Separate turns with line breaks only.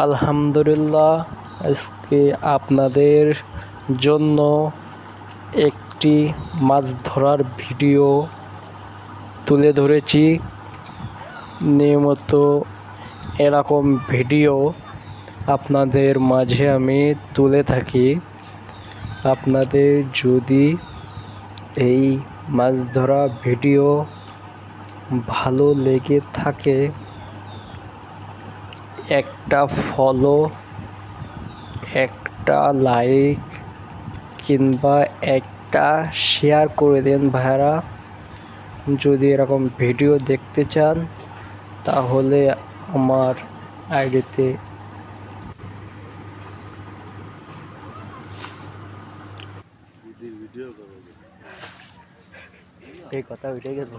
আলহামদুলিল্লাহ, আজকে আপনাদের জন্য একটি মাছ ধরার ভিডিও তুলে ধরেছি। নিয়মিত এরকম ভিডিও আপনাদের মাঝে আমি তুলে থাকি। আপনাদের যদি এই মাছ ধরা ভিডিও ভালো লেগে থাকে, একটা ফলো, একটা লাইক কিংবা একটা শেয়ার করে দেন ভাইরা। যদি এরকম ভিডিও দেখতে চান তাহলে আমার আইডিতে এই কথা উঠে গেল।